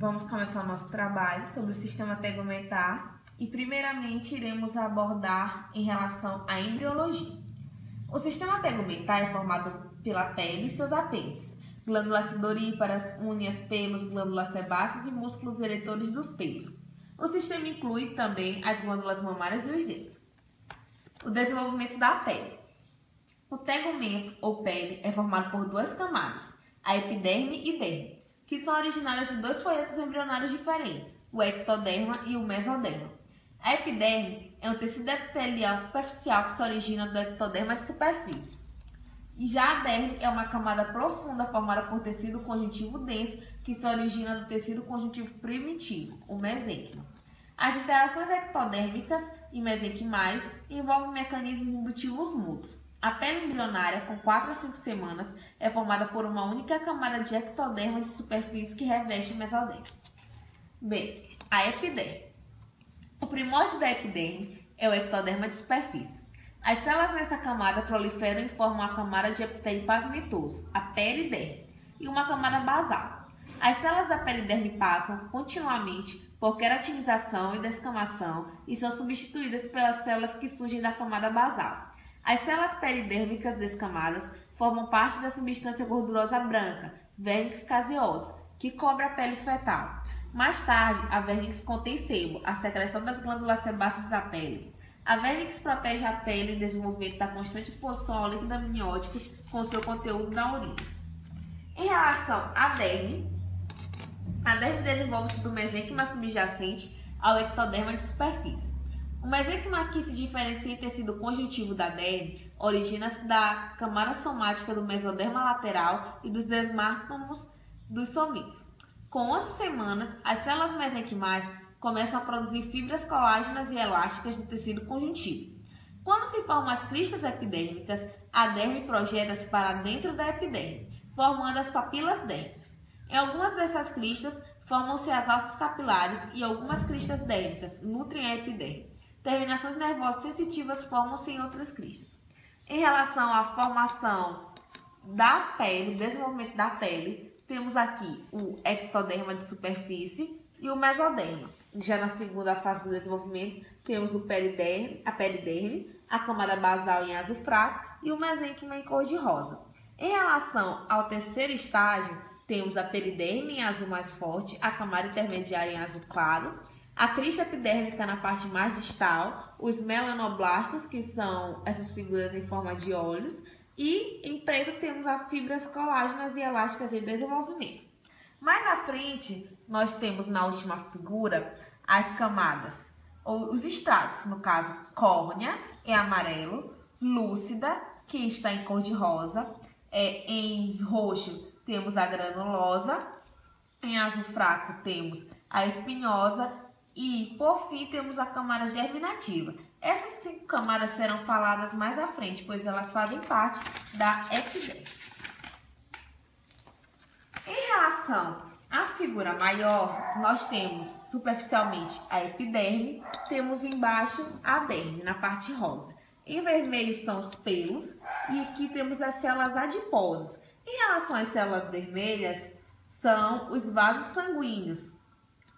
vamos começar o nosso trabalho sobre o sistema tegumentar e primeiramente iremos abordar em relação à embriologia. O sistema tegumentar é formado pela pele e seus apêndices, glândulas sudoríparas, unhas, pelos, glândulas sebáceas e músculos eretores dos pelos. O sistema inclui também as glândulas mamárias e os dedos. O desenvolvimento da pele. O tegumento ou pele é formado por duas camadas, a epiderme e derme, que são originárias de dois folhetos embrionários diferentes, o ectoderma e o mesoderma. A epiderme é um tecido epitelial superficial que se origina do ectoderma de superfície. E já a derme é uma camada profunda formada por tecido conjuntivo denso que se origina do tecido conjuntivo primitivo, o mesênquima. As interações ectodérmicas e mesenquimais envolvem mecanismos indutivos mútuos. A pele embrionária, com 4 a 5 semanas, é formada por uma única camada de ectoderma de superfície que reveste o mesoderma. Bem, a epiderme. O primórdio da epiderme é o ectoderma de superfície. As células nessa camada proliferam e formam a camada de epitélio pavimetoso, a periderme, e uma camada basal. As células da periderme passam continuamente por queratinização e descamação e são substituídas pelas células que surgem da camada basal. As células peridérmicas descamadas formam parte da substância gordurosa branca, vernix caseosa, que cobre a pele fetal. Mais tarde, a vernix contém sebo, a secreção das glândulas sebáceas da pele. A vernix protege a pele em desenvolvimento da constante exposição ao líquido amniótico com seu conteúdo na urina. Em relação à derme, a derme desenvolve-se do mesênquima subjacente ao ectoderma de superfície. O mesênquima que se diferencia em tecido conjuntivo da derme origina-se da camada somática do mesoderma lateral e dos desmártomos dos somites. Com 11 semanas, as células mesenquimais começam a produzir fibras colágenas e elásticas do tecido conjuntivo. Quando se formam as cristas epidérmicas, a derme projeta-se para dentro da epiderme, formando as papilas dérmicas. Em algumas dessas cristas, formam-se as alças capilares e algumas cristas dérmicas nutrem a epiderme. Terminações nervosas sensitivas formam-se em outras cristas. Em relação à formação da pele, desenvolvimento da pele, temos aqui o ectoderma de superfície e o mesoderma. Já na segunda fase do desenvolvimento, temos o periderme, a camada basal em azul fraco e o mesênquima em cor de rosa. Em relação ao terceiro estágio, temos a periderme em azul mais forte, a camada intermediária em azul claro, a crista epidérmica na parte mais distal, os melanoblastos, que são essas figuras em forma de olhos, e em preto temos as fibras colágenas e elásticas em desenvolvimento. Mais à frente, nós temos na última figura as camadas, ou os estratos, no caso, córnea em amarelo, lúcida, que está em cor de rosa, em roxo temos a granulosa, em azul fraco temos a espinhosa e, por fim, temos a camada germinativa. Essas 5 camadas serão faladas mais à frente, pois elas fazem parte da epiderme. Em relação à figura maior, nós temos superficialmente a epiderme, temos embaixo a derme, na parte rosa. Em vermelho são os pelos e aqui temos as células adiposas. Em relação às células vermelhas, são os vasos sanguíneos.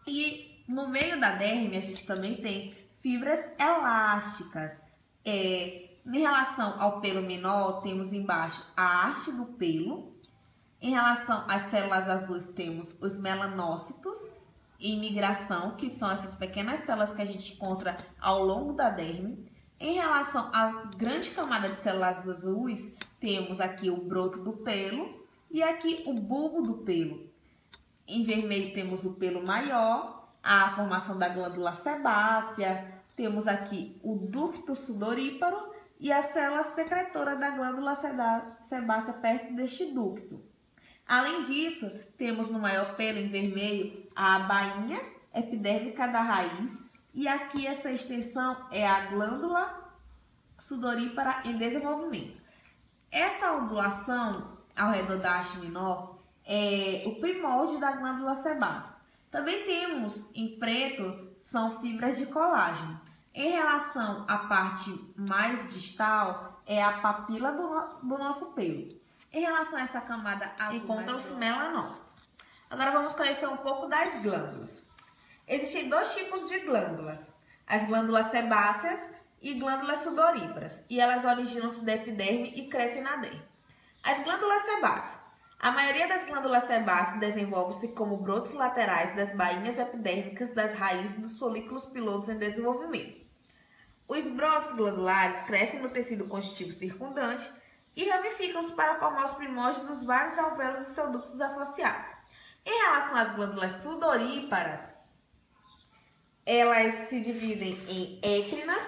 E no meio da derme a gente também tem fibras elásticas. Em relação ao pelo menor, temos embaixo a haste do pelo. Em relação às células azuis, temos os melanócitos em migração, que são essas pequenas células que a gente encontra ao longo da derme. Em relação à grande camada de células azuis, temos aqui o broto do pelo e aqui o bulbo do pelo. Em vermelho temos o pelo maior, a formação da glândula sebácea, temos aqui o ducto sudoríparo e a célula secretora da glândula sebácea perto deste ducto. Além disso, temos no maior pelo em vermelho a bainha epidérmica da raiz e aqui essa extensão é a glândula sudorípara em desenvolvimento. Essa ondulação ao redor da haste menor é o primórdio da glândula sebácea. Também temos em preto, são fibras de colágeno. Em relação à parte mais distal, é a papila do nosso pelo. Em relação a essa camada azul, encontram-se melanócitos. Agora vamos conhecer um pouco das glândulas. Existem dois tipos de glândulas, as glândulas sebáceas e glândulas sudoríparas, e elas originam-se da epiderme e crescem na derme. As glândulas sebáceas. A maioria das glândulas sebáceas desenvolve-se como brotos laterais das bainhas epidérmicas das raízes dos folículos pilosos em desenvolvimento. Os brotos glandulares crescem no tecido conjuntivo circundante e ramificam-se para formar os primórdios dos vários alvéolos e seus ductos associados. Em relação às glândulas sudoríparas, elas se dividem em écrinas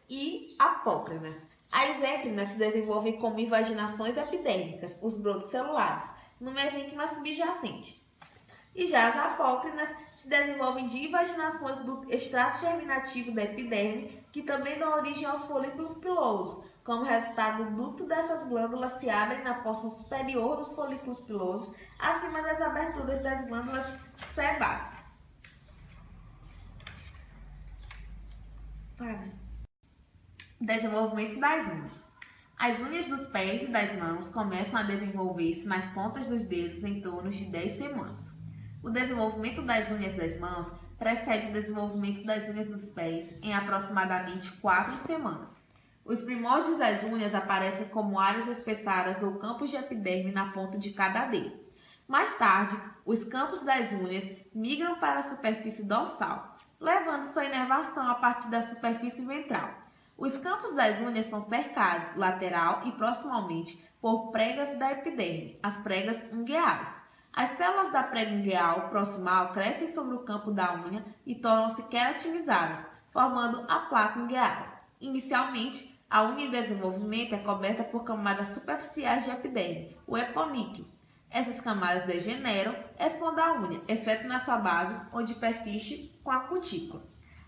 e apócrinas. As écrinas se desenvolvem como invaginações epidérmicas, os brotos celulares, no mesênquima subjacente. E já as apócrinas se desenvolvem de invaginações do extrato germinativo da epiderme, que também dão origem aos folículos pilosos. Como resultado, o ducto dessas glândulas se abre na porção superior dos folículos pilosos, acima das aberturas das glândulas sebáceas. Desenvolvimento das unhas. As unhas dos pés e das mãos começam a desenvolver-se nas pontas dos dedos em torno de 10 semanas. O desenvolvimento das unhas das mãos precede o desenvolvimento das unhas dos pés em aproximadamente 4 semanas. Os primórdios das unhas aparecem como áreas espessadas ou campos de epiderme na ponta de cada dedo. Mais tarde, os campos das unhas migram para a superfície dorsal, levando sua inervação a partir da superfície ventral. Os campos das unhas são cercados, lateral e proximalmente, por pregas da epiderme, as pregas ungueais. As células da prega ungueal proximal crescem sobre o campo da unha e tornam-se queratinizadas, formando a placa ungueal. Inicialmente, a unha em desenvolvimento é coberta por camadas superficiais de epiderme, o eponíqueo. Essas camadas degeneram, expondo a unha, exceto na sua base, onde persiste com a cutícula.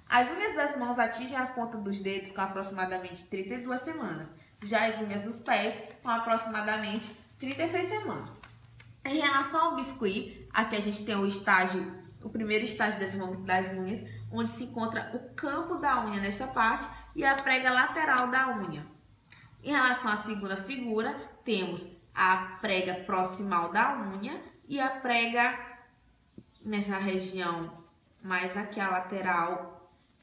As unhas das mãos atingem a ponta dos dedos com aproximadamente 32 semanas, já as unhas dos pés com aproximadamente 36 semanas. Em relação ao biscuit, aqui a gente tem o primeiro estágio de desenvolvimento das unhas, onde se encontra o campo da unha nesta parte e a prega lateral da unha. Em relação à segunda figura, temos a prega proximal da unha e a prega nessa região mais aqui a lateral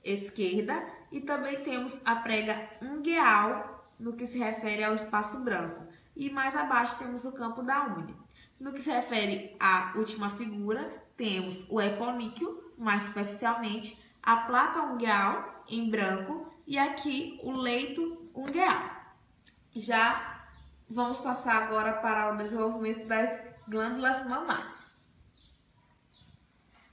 esquerda, e também temos a prega ungueal no que se refere ao espaço branco, e mais abaixo temos o campo da unha. No que se refere à última figura, temos o eponíqueo, mais superficialmente, a placa ungueal em branco e aqui o leito ungueal. Já vamos passar agora para o desenvolvimento das glândulas mamárias.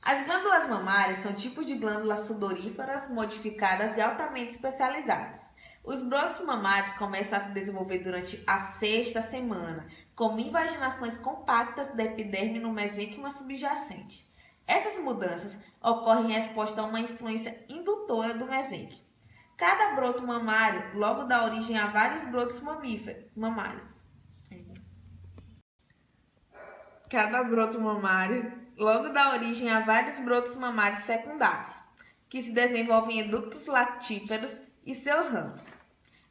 As glândulas mamárias são tipos de glândulas sudoríparas modificadas e altamente especializadas. Os brotos mamários começam a se desenvolver durante a 6ª semana, como invaginações compactas da epiderme no mesênquima subjacente. Essas mudanças ocorrem em resposta a uma influência indutora do mesênquimo. Cada broto mamário logo dá origem a vários brotos mamários. Cada broto mamário logo dá origem a vários brotos mamários secundários, que se desenvolvem em ductos lactíferos e seus ramos.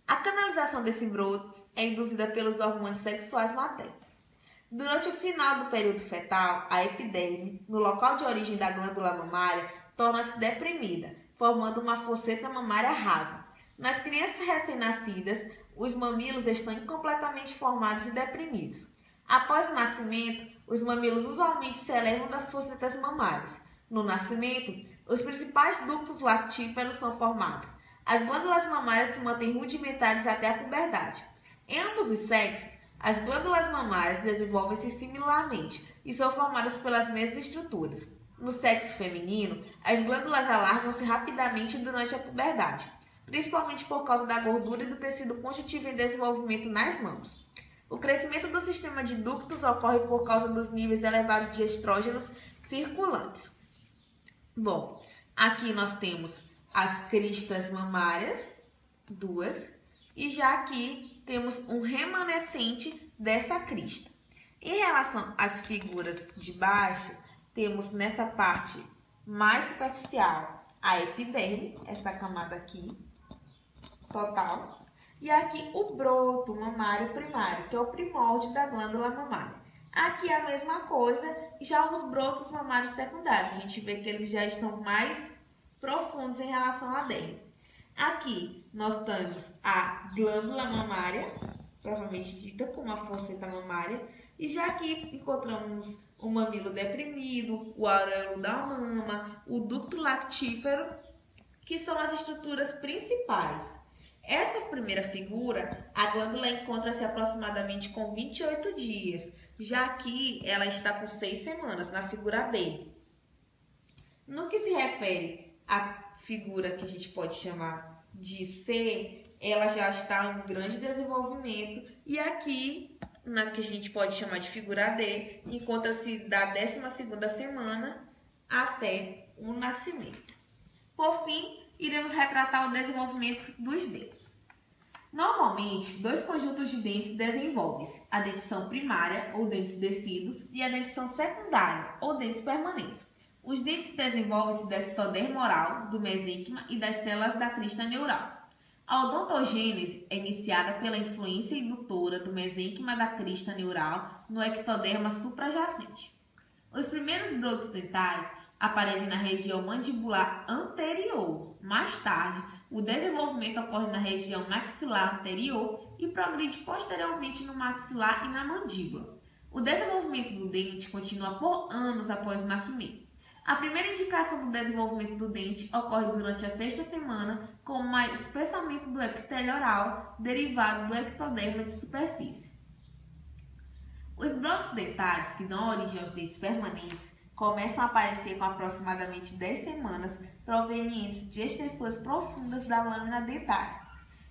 A canalização desses brotos é induzida pelos hormônios sexuais maternos. Durante o final do período fetal, a epiderme, no local de origem da glândula mamária, torna-se deprimida, formando uma fosseta mamária rasa. Nas crianças recém-nascidas, os mamilos estão incompletamente formados e deprimidos. Após o nascimento, os mamilos usualmente se elevam das fossetas mamárias. No nascimento, os principais ductos lactíferos são formados. As glândulas mamárias se mantêm rudimentares até a puberdade. Em ambos os sexos, as glândulas mamárias desenvolvem-se similarmente e são formadas pelas mesmas estruturas. No sexo feminino, as glândulas alargam-se rapidamente durante a puberdade, principalmente por causa da gordura e do tecido conjuntivo em desenvolvimento nas mãos. O crescimento do sistema de ductos ocorre por causa dos níveis elevados de estrógenos circulantes. Bom, aqui nós temos as cristas mamárias, duas, e já aqui temos um remanescente dessa crista. Em relação às figuras de baixo, temos nessa parte mais superficial a epiderme, essa camada aqui, total. E aqui o broto mamário primário, que é o primórdio da glândula mamária. Aqui a mesma coisa, já os brotos mamários secundários, a gente vê que eles já estão mais profundos em relação à derme. Aqui nós temos a glândula mamária, provavelmente dita como a fosseta mamária, e já aqui encontramos o mamilo deprimido, o areolo da mama, o ducto lactífero, que são as estruturas principais. Essa primeira figura, a glândula encontra-se aproximadamente com 28 dias, já aqui ela está com 6 semanas, na figura B. No que se refere à figura que a gente pode chamar de C, ela já está em grande desenvolvimento, e aqui, na que a gente pode chamar de figura D, encontra-se da 12ª semana até o nascimento. Por fim, iremos retratar o desenvolvimento dos dentes. Normalmente, dois conjuntos de dentes desenvolvem-se: a dentição primária, ou dentes descidos, e a dentição secundária, ou dentes permanentes. Os dentes desenvolvem-se do ectodermo oral, do mesênquima e das células da crista neural. A odontogênese é iniciada pela influência indutora do mesênquima da crista neural no ectoderma suprajacente. Os primeiros brotos dentais aparecem na região mandibular anterior. Mais tarde, o desenvolvimento ocorre na região maxilar anterior e progride posteriormente no maxilar e na mandíbula. O desenvolvimento do dente continua por anos após o nascimento. A primeira indicação do desenvolvimento do dente ocorre durante a 6ª semana, com o espessamento do epitélio oral derivado do ectoderma de superfície. Os brotos dentários, que dão origem aos dentes permanentes, começam a aparecer com aproximadamente 10 semanas, provenientes de extensões profundas da lâmina dentária.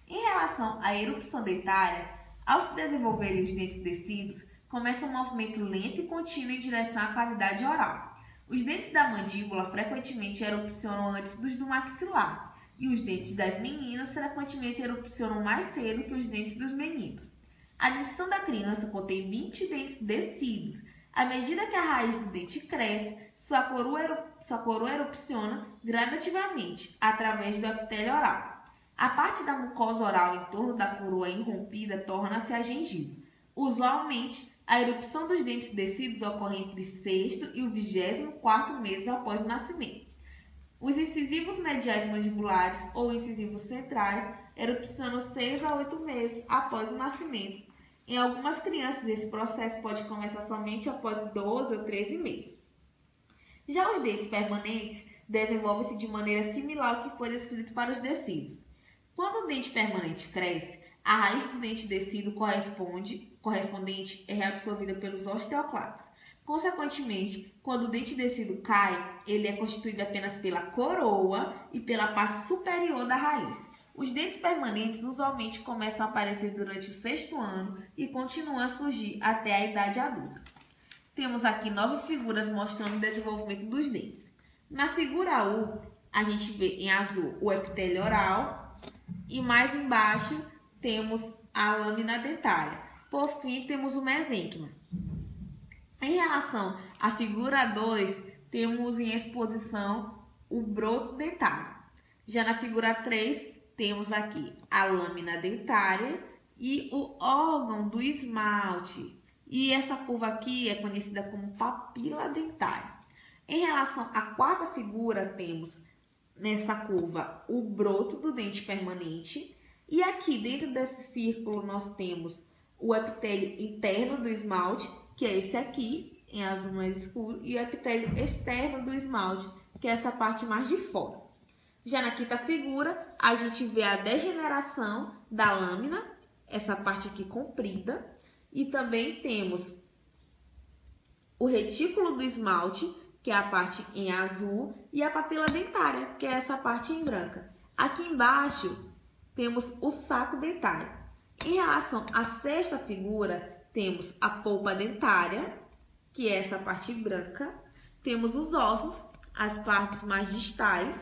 Em relação à erupção dentária, ao se desenvolverem os dentes descidos, começa um movimento lento e contínuo em direção à cavidade oral. Os dentes da mandíbula frequentemente erupcionam antes dos do maxilar, e os dentes das meninas frequentemente erupcionam mais cedo que os dentes dos meninos. A dentição da criança contém 20 dentes descidos. À medida que a raiz do dente cresce, sua coroa erupciona gradativamente através do epitélio oral. A parte da mucosa oral em torno da coroa irrompida torna-se a gengiva. Usualmente, a erupção dos dentes descidos ocorre entre o 6º e o 24º mês após o nascimento. Os incisivos mediais mandibulares ou incisivos centrais erupcionam 6 a 8 meses após o nascimento. Em algumas crianças, esse processo pode começar somente após 12 ou 13 meses. Já os dentes permanentes desenvolvem-se de maneira similar ao que foi descrito para os descidos. Quando o dente permanente cresce, a raiz do dente descido correspondente é reabsorvida pelos osteoclastos. Consequentemente, quando o dente descido cai, ele é constituído apenas pela coroa e pela parte superior da raiz. Os dentes permanentes usualmente começam a aparecer durante o 6º ano e continuam a surgir até a idade adulta. Temos aqui 9 figuras mostrando o desenvolvimento dos dentes. Na figura U, a gente vê em azul o epitélio oral e mais embaixo temos a lâmina dentária. Por fim, temos o mesênquima. Em relação à figura 2, temos em exposição o broto dentário. Já na figura 3, temos aqui a lâmina dentária e o órgão do esmalte. E essa curva aqui é conhecida como papila dentária. Em relação à 4ª figura, temos nessa curva o broto do dente permanente. E aqui dentro desse círculo nós temos o epitélio interno do esmalte, que é esse aqui, em azul mais escuro, e o epitélio externo do esmalte, que é essa parte mais de fora. Já na 5ª figura, a gente vê a degeneração da lâmina, essa parte aqui comprida, e também temos o retículo do esmalte, que é a parte em azul, e a papila dentária, que é essa parte em branca. Aqui embaixo temos o saco dentário. Em relação à 6ª figura, temos a polpa dentária, que é essa parte branca. Temos os ossos, as partes mais distais.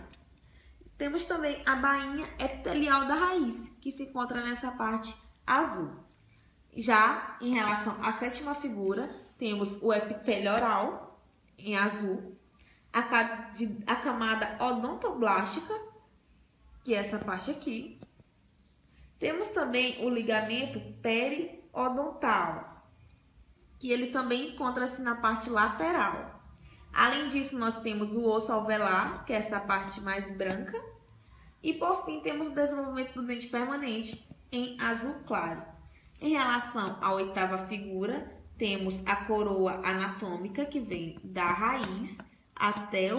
Temos também a bainha epitelial da raiz, que se encontra nessa parte azul. Já em relação à 7ª figura, temos o epitélio oral, em azul. A camada odontoblástica, que é essa parte aqui. Temos também o ligamento periodontal. que ele também encontra-se na parte lateral. Além disso, nós temos o osso alveolar, que é essa parte mais branca. E, por fim, temos o desenvolvimento do dente permanente em azul claro. Em relação à oitava figura, temos a coroa anatômica, que vem da raiz até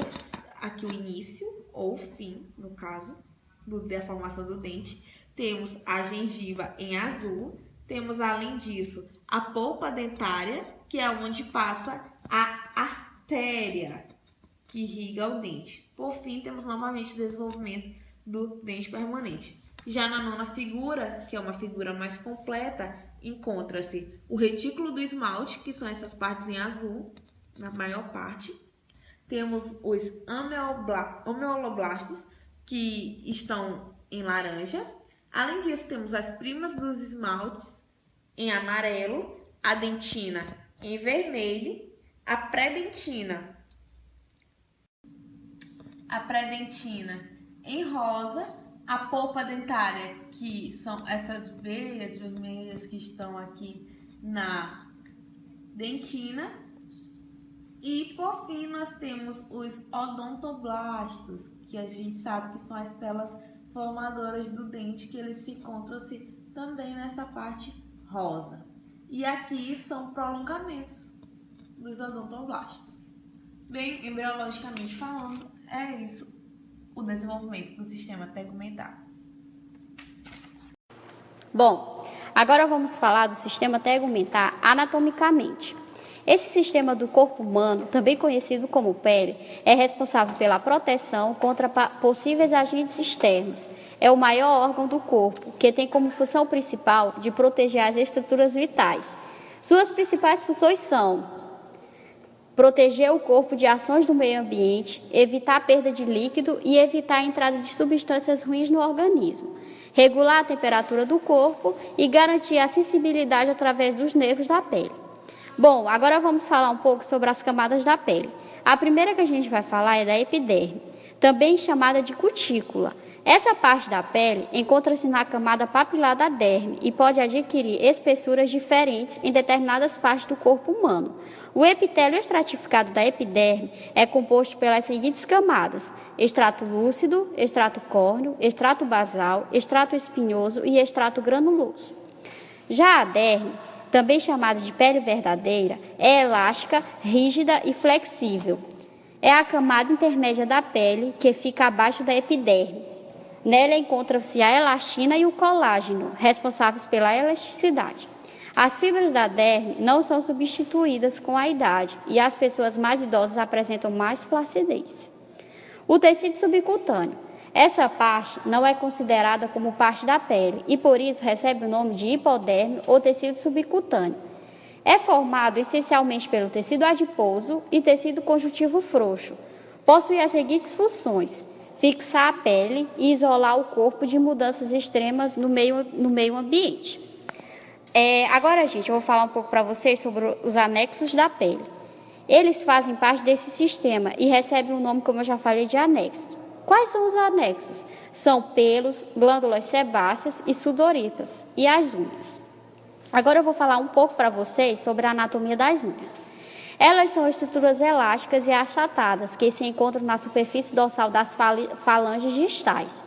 aqui o início, ou o fim, no caso, da formação do dente. Temos a gengiva em azul. Temos, além disso, a polpa dentária, que é onde passa a artéria que irriga o dente. Por fim, temos novamente o desenvolvimento do dente permanente. Já na nona figura, que é uma figura mais completa, encontra-se o retículo do esmalte, que são essas partes em azul, na maior parte. Temos os amealoblastos, que estão em laranja. Além disso, temos as primas dos esmaltes em amarelo, a dentina em vermelho, a pré-dentina em rosa, a polpa dentária, que são essas veias vermelhas que estão aqui na dentina. E, por fim, nós temos os odontoblastos, que a gente sabe que são as células formadoras do dente, que eles se encontram-se também nessa parte rosa. E aqui são prolongamentos dos odontoblastos. Bem, embriologicamente falando, é isso o desenvolvimento do sistema tegumentar. Bom, agora vamos falar do sistema tegumentar anatomicamente. Esse sistema do corpo humano, também conhecido como pele, é responsável pela proteção contra possíveis agentes externos. É o maior órgão do corpo, que tem como função principal de proteger as estruturas vitais. Suas principais funções são proteger o corpo de ações do meio ambiente, evitar a perda de líquido e evitar a entrada de substâncias ruins no organismo, regular a temperatura do corpo e garantir a sensibilidade através dos nervos da pele. Bom, agora vamos falar um pouco sobre as camadas da pele. A primeira que a gente vai falar é da epiderme, também chamada de cutícula. Essa parte da pele encontra-se na camada papilar da derme e pode adquirir espessuras diferentes em determinadas partes do corpo humano. O epitélio estratificado da epiderme é composto pelas seguintes camadas: extrato lúcido, extrato córneo, extrato basal, extrato espinhoso e extrato granuloso. Já a derme, também chamada de pele verdadeira, é elástica, rígida e flexível. É a camada intermédia da pele que fica abaixo da epiderme. Nela encontram-se a elastina e o colágeno, responsáveis pela elasticidade. As fibras da derme não são substituídas com a idade e as pessoas mais idosas apresentam mais flacidez. O tecido subcutâneo. Essa parte não é considerada como parte da pele e, por isso, recebe o nome de hipoderme ou tecido subcutâneo. É formado essencialmente pelo tecido adiposo e tecido conjuntivo frouxo. Possui as seguintes funções: fixar a pele e isolar o corpo de mudanças extremas no meio ambiente. Agora, gente, eu vou falar um pouco para vocês sobre os anexos da pele. Eles fazem parte desse sistema e recebem o nome, como eu já falei, de anexo. Quais são os anexos? São pelos, glândulas sebáceas e sudoríparas e as unhas. Agora eu vou falar um pouco para vocês sobre a anatomia das unhas. Elas são estruturas elásticas e achatadas que se encontram na superfície dorsal das falanges distais.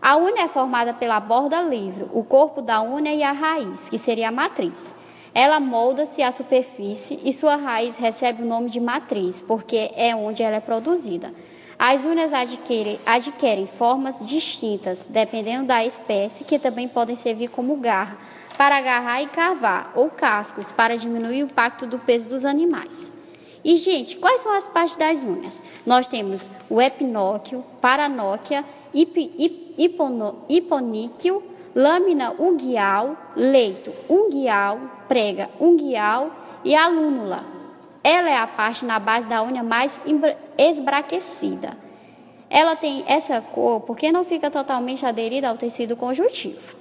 A unha é formada pela borda livre, o corpo da unha e a raiz, que seria a matriz. Ela molda-se à superfície e sua raiz recebe o nome de matriz, porque é onde ela é produzida. As unhas adquirem formas distintas, dependendo da espécie, que também podem servir como garra, para agarrar e cavar, ou cascos, para diminuir o impacto do peso dos animais. E, gente, quais são as partes das unhas? Nós temos o epinóquio, paranóquia, hiponíquio, lâmina unguial, leito unguial, prega unguial e a lúnula. Ela é a parte na base da unha mais esbraquecida. Ela tem essa cor porque não fica totalmente aderida ao tecido conjuntivo.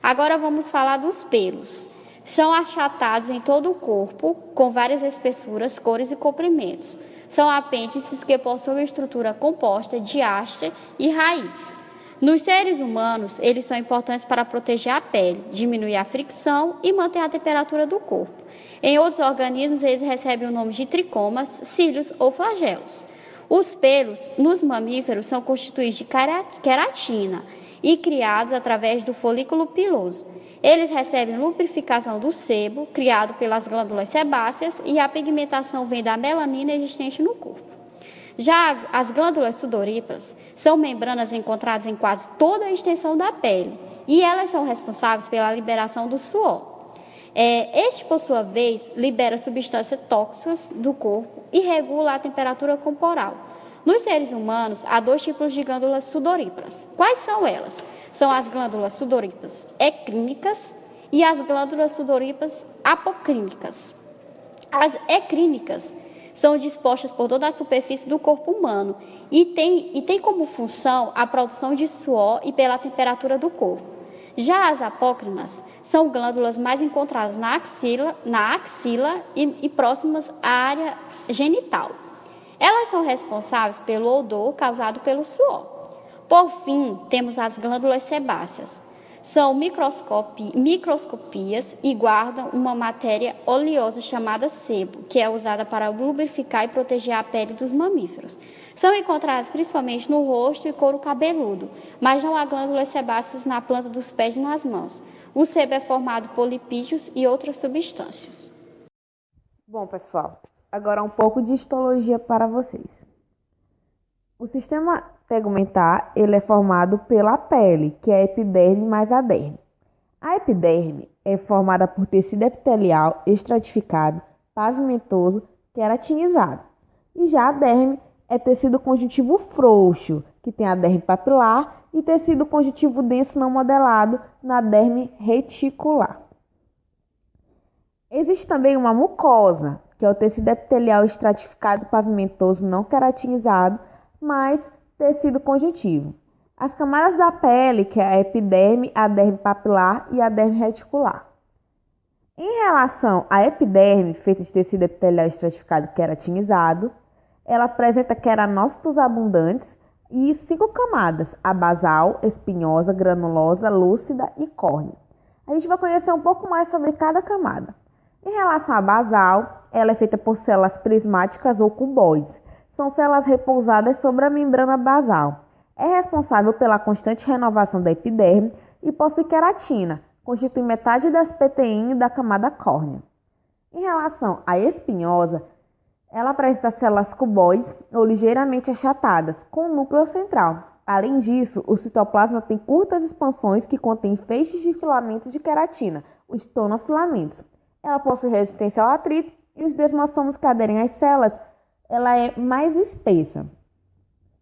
Agora vamos falar dos pelos. São achatados em todo o corpo, com várias espessuras, cores e comprimentos. São apêndices que possuem estrutura composta de haste e raiz. Nos seres humanos, eles são importantes para proteger a pele, diminuir a fricção e manter a temperatura do corpo. Em outros organismos, eles recebem o nome de tricomas, cílios ou flagelos. Os pelos nos mamíferos são constituídos de queratina e criados através do folículo piloso. Eles recebem lubrificação do sebo, criado pelas glândulas sebáceas, e a pigmentação vem da melanina existente no corpo. Já as glândulas sudoríparas são membranas encontradas em quase toda a extensão da pele e elas são responsáveis pela liberação do suor. Este, por sua vez, libera substâncias tóxicas do corpo e regula a temperatura corporal. Nos seres humanos, há 2 tipos de glândulas sudoríparas. Quais são elas? São as glândulas sudoríparas ecrínicas e as glândulas sudoríparas apocrínicas. As ecrínicas são dispostas por toda a superfície do corpo humano e tem como função a produção de suor e pela temperatura do corpo. Já as apócrinas são glândulas mais encontradas na axila e próximas à área genital. Elas são responsáveis pelo odor causado pelo suor. Por fim, temos as glândulas sebáceas. São microscópicas e guardam uma matéria oleosa chamada sebo, que é usada para lubrificar e proteger a pele dos mamíferos. São encontradas principalmente no rosto e couro cabeludo, mas não há glândulas sebáceas na planta dos pés e nas mãos. O sebo é formado por lipídios e outras substâncias. Bom, pessoal, agora um pouco de histologia para vocês. O sistema tegumentar, ele é formado pela pele, que é a epiderme mais a derme. A epiderme é formada por tecido epitelial estratificado, pavimentoso, queratinizado. E já a derme é tecido conjuntivo frouxo, que tem a derme papilar, e tecido conjuntivo denso não modelado, na derme reticular. Existe também uma mucosa, que é o tecido epitelial estratificado, pavimentoso, não queratinizado, mais tecido conjuntivo. As camadas da pele, que é a epiderme, a derme papilar e a derme reticular. Em relação à epiderme, feita de tecido epitelial estratificado queratinizado, ela apresenta queranócitos abundantes e 5 camadas, a basal, espinhosa, granulosa, lúcida e córnea. A gente vai conhecer um pouco mais sobre cada camada. Em relação à basal, ela é feita por células prismáticas ou cuboides. São células repousadas sobre a membrana basal. É responsável pela constante renovação da epiderme e possui queratina, constitui metade das proteínas da camada córnea. Em relação à espinhosa, ela apresenta células cuboides ou ligeiramente achatadas, com núcleo central. Além disso, o citoplasma tem curtas expansões que contêm feixes de filamentos de queratina, os tonofilamentos. Ela possui resistência ao atrito e os desmossomos que aderem às células, ela é mais espessa.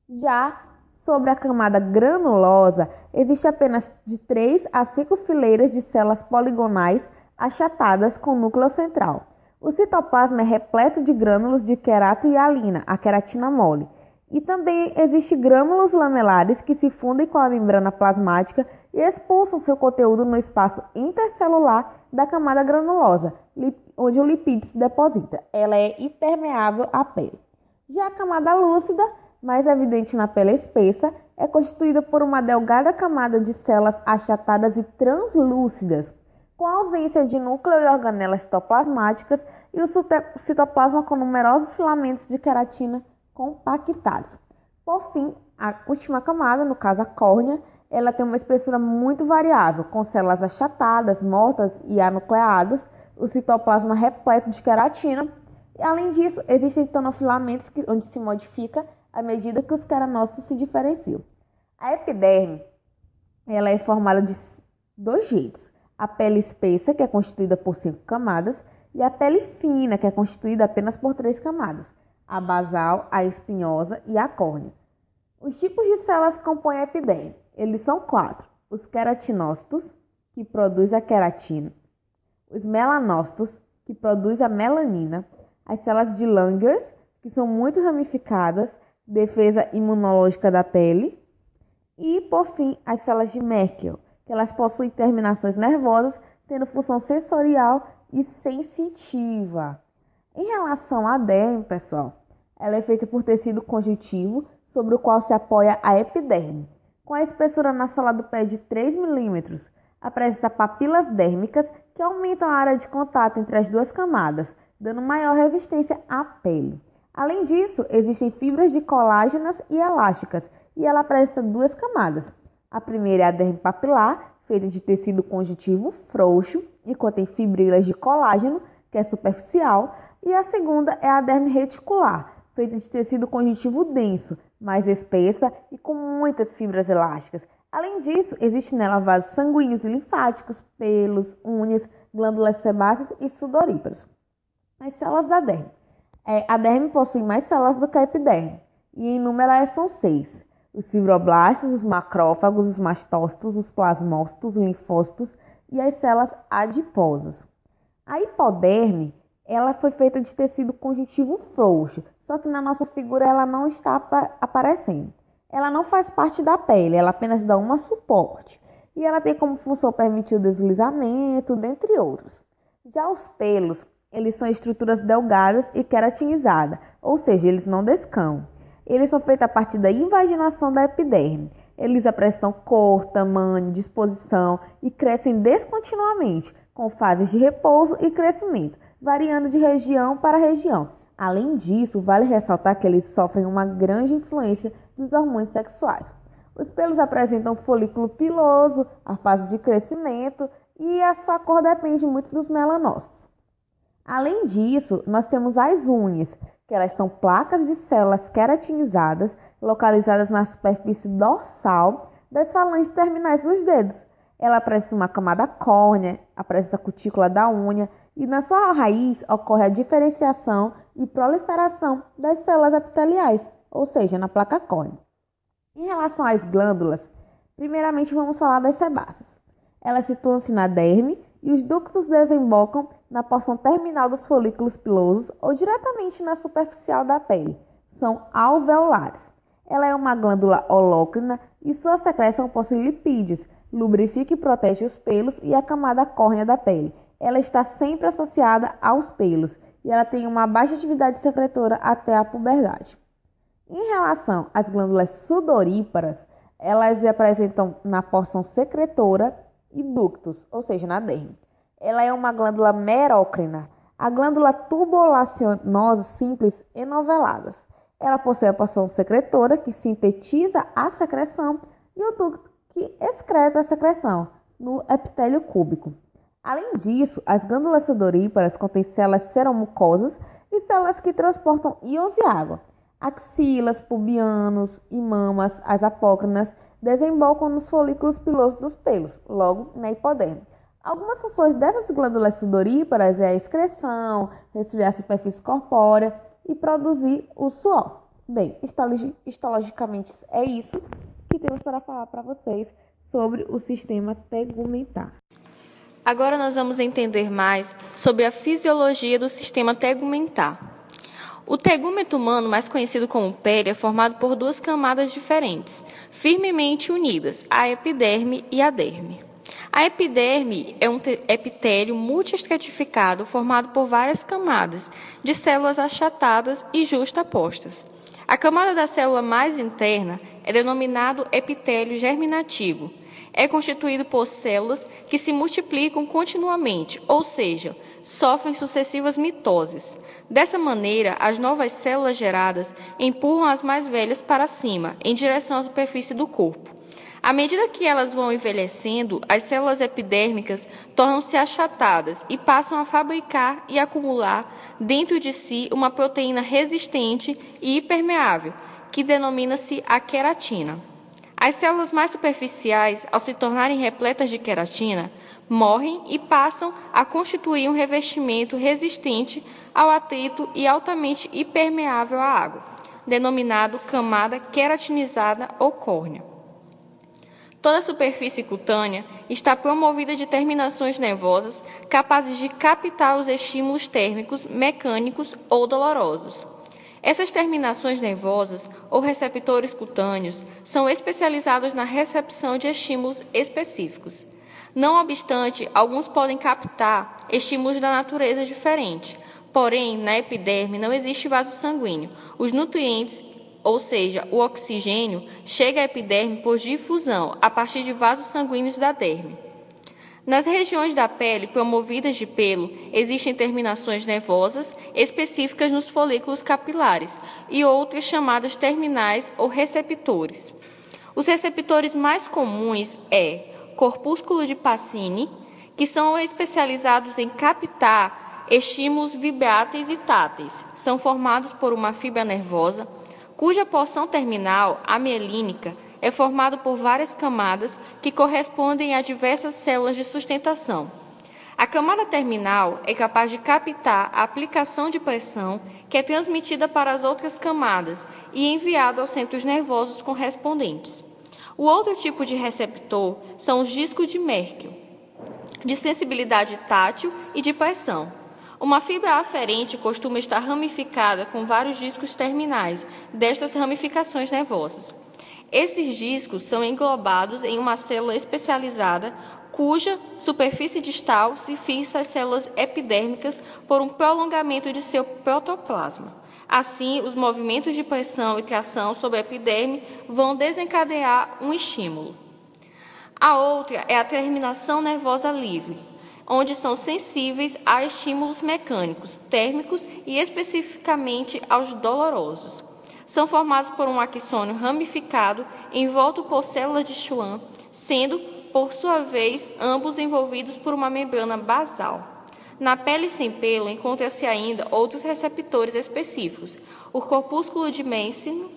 Já sobre a camada granulosa, existe apenas de 3 a 5 fileiras de células poligonais achatadas com núcleo central. O citoplasma é repleto de grânulos de querato e hialina, a queratina mole. E também existe grânulos lamelares que se fundem com a membrana plasmática e expulsam seu conteúdo no espaço intercelular da camada granulosa, onde o lipídio se deposita. Ela é impermeável à pele. Já a camada lúcida, mais evidente na pele espessa, é constituída por uma delgada camada de células achatadas e translúcidas, com ausência de núcleo e organelas citoplasmáticas e o citoplasma com numerosos filamentos de queratina compactados. Por fim, a última camada, no caso a córnea, ela tem uma espessura muito variável, com células achatadas, mortas e anucleadas, o citoplasma repleto de queratina. E, além disso, existem tonofilamentos onde se modifica à medida que os queranócitos se diferenciam. A epiderme, ela é formada de 2 jeitos. A pele espessa, que é constituída por 5 camadas, e a pele fina, que é constituída apenas por 3 camadas. A basal, a espinhosa e a córnea. Os tipos de células que compõem a epiderme, eles são 4. Os queratinócitos, que produzem a queratina. Os melanócitos, que produzem a melanina. As células de Langers, que são muito ramificadas, defesa imunológica da pele. E, por fim, as células de Merkel, que elas possuem terminações nervosas, tendo função sensorial e sensitiva. Em relação à derme, pessoal, ela é feita por tecido conjuntivo, sobre o qual se apoia a epiderme, com a espessura nasal do pé de 3 milímetros. Apresenta papilas dérmicas que aumentam a área de contato entre as duas camadas, dando maior resistência à pele. Além disso, existem fibras de colágenas e elásticas, e ela apresenta duas camadas. A primeira é a derme papilar, feita de tecido conjuntivo frouxo e contém fibrilas de colágeno, que é superficial, e a segunda é a derme reticular, feita de tecido conjuntivo denso, mais espessa e com muitas fibras elásticas. Além disso, existem nela vasos sanguíneos e linfáticos, pelos, unhas, glândulas sebáceas e sudoríparas. As células da derme. A derme possui mais células do que a epiderme, e em número elas são 6. Os fibroblastos, os macrófagos, os mastócitos, os plasmócitos, os linfócitos e as células adiposas. A hipoderme, ela foi feita de tecido conjuntivo frouxo, só que na nossa figura ela não está aparecendo. Ela não faz parte da pele, ela apenas dá um suporte. E ela tem como função permitir o deslizamento, dentre outros. Já os pelos, eles são estruturas delgadas e queratinizadas, ou seja, eles não descamam. Eles são feitos a partir da invaginação da epiderme. Eles apresentam cor, tamanho, disposição e crescem descontinuamente, com fases de repouso e crescimento, variando de região para região. Além disso, vale ressaltar que eles sofrem uma grande influência dos hormônios sexuais. Os pelos apresentam folículo piloso, a fase de crescimento e a sua cor depende muito dos melanócitos. Além disso, nós temos as unhas, que elas são placas de células queratinizadas localizadas na superfície dorsal das falanges terminais dos dedos. Ela apresenta uma camada córnea, apresenta a cutícula da unha e na sua raiz ocorre a diferenciação e proliferação das células epiteliais, ou seja, na placa córnea. Em relação às glândulas, primeiramente vamos falar das sebáceas. Elas situam-se na derme e os ductos desembocam na porção terminal dos folículos pilosos ou diretamente na superficial da pele. São alveolares. Ela é uma glândula holócrina e sua secreção possui lipídios, lubrifica e protege os pelos e a camada córnea da pele. Ela está sempre associada aos pelos e ela tem uma baixa atividade secretora até a puberdade. Em relação às glândulas sudoríparas, elas apresentam na porção secretora e ductos, ou seja, na derme. Ela é uma glândula merócrina, a glândula tubulacionosa simples enoveladas. Ela possui a porção secretora, que sintetiza a secreção, e o ducto, que excreta a secreção, no epitélio cúbico. Além disso, as glândulas sudoríparas contêm células seromucosas e células que transportam íons de água. Axilas, pubianos e mamas, as apócrinas, desembocam nos folículos pilosos dos pelos, logo na hipoderme. Algumas funções dessas glândulas sudoríparas é a excreção, resfriar a superfície corpórea e produzir o suor. Bem, histologicamente é isso que temos para falar para vocês sobre o sistema tegumentar. Agora nós vamos entender mais sobre a fisiologia do sistema tegumentar. O tegúmento humano, mais conhecido como pele, é formado por duas camadas diferentes, firmemente unidas, a epiderme e a derme. A epiderme é um epitélio multiestratificado formado por várias camadas de células achatadas e justapostas. A camada da célula mais interna é denominado epitélio germinativo. É constituído por células que se multiplicam continuamente, ou seja, sofrem sucessivas mitoses. Dessa maneira, as novas células geradas empurram as mais velhas para cima, em direção à superfície do corpo. À medida que elas vão envelhecendo, as células epidérmicas tornam-se achatadas e passam a fabricar e acumular dentro de si uma proteína resistente e hipermeável, que denomina-se a queratina. As células mais superficiais, ao se tornarem repletas de queratina, morrem e passam a constituir um revestimento resistente ao atrito e altamente hipermeável à água, denominado camada queratinizada ou córnea. Toda a superfície cutânea está promovida de terminações nervosas capazes de captar os estímulos térmicos, mecânicos ou dolorosos. Essas terminações nervosas ou receptores cutâneos são especializados na recepção de estímulos específicos. Não obstante, alguns podem captar estímulos da natureza diferente. Porém, na epiderme não existe vaso sanguíneo. Os nutrientes ou seja, o oxigênio, chega à epiderme por difusão, a partir de vasos sanguíneos da derme. Nas regiões da pele promovidas de pelo, existem terminações nervosas específicas nos folículos capilares e outras chamadas terminais ou receptores. Os receptores mais comuns corpúsculo de Pacini, que são especializados em captar estímulos vibráteis e táteis. São formados por uma fibra nervosa, cuja porção terminal, a mielínica, é formado por várias camadas que correspondem a diversas células de sustentação. A camada terminal é capaz de captar a aplicação de pressão que é transmitida para as outras camadas e enviada aos centros nervosos correspondentes. O outro tipo de receptor são os discos de Merkel, de sensibilidade tátil e de pressão. Uma fibra aferente costuma estar ramificada com vários discos terminais destas ramificações nervosas. Esses discos são englobados em uma célula especializada cuja superfície distal se fixa às células epidérmicas por um prolongamento de seu protoplasma. Assim, os movimentos de pressão e tração sobre a epiderme vão desencadear um estímulo. A outra é a terminação nervosa livre, onde são sensíveis a estímulos mecânicos, térmicos e especificamente aos dolorosos. São formados por um axônio ramificado envolto por células de Schwann, sendo, por sua vez, ambos envolvidos por uma membrana basal. Na pele sem pelo, encontram-se ainda outros receptores específicos. O corpúsculo de Mencken,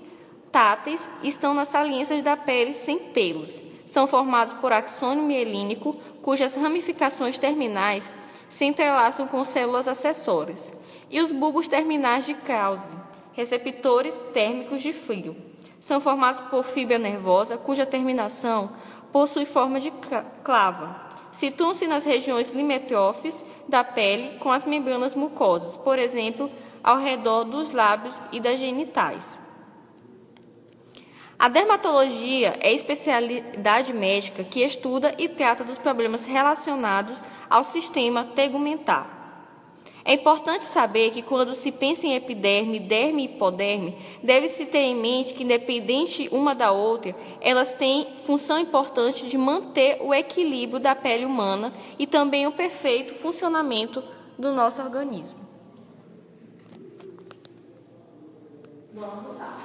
táteis, estão nas saliências da pele sem pelos. São formados por axônio mielínico, cujas ramificações terminais se entrelaçam com células acessórias. E os bulbos terminais de Krause, receptores térmicos de frio. São formados por fibra nervosa, cuja terminação possui forma de clava. Situam-se nas regiões limítrofes da pele com as membranas mucosas, por exemplo, ao redor dos lábios e das genitais. A dermatologia é a especialidade médica que estuda e trata dos problemas relacionados ao sistema tegumentar. É importante saber que quando se pensa em epiderme, derme e hipoderme, deve-se ter em mente que, independente uma da outra, elas têm função importante de manter o equilíbrio da pele humana e também o perfeito funcionamento do nosso organismo. Vamos lá.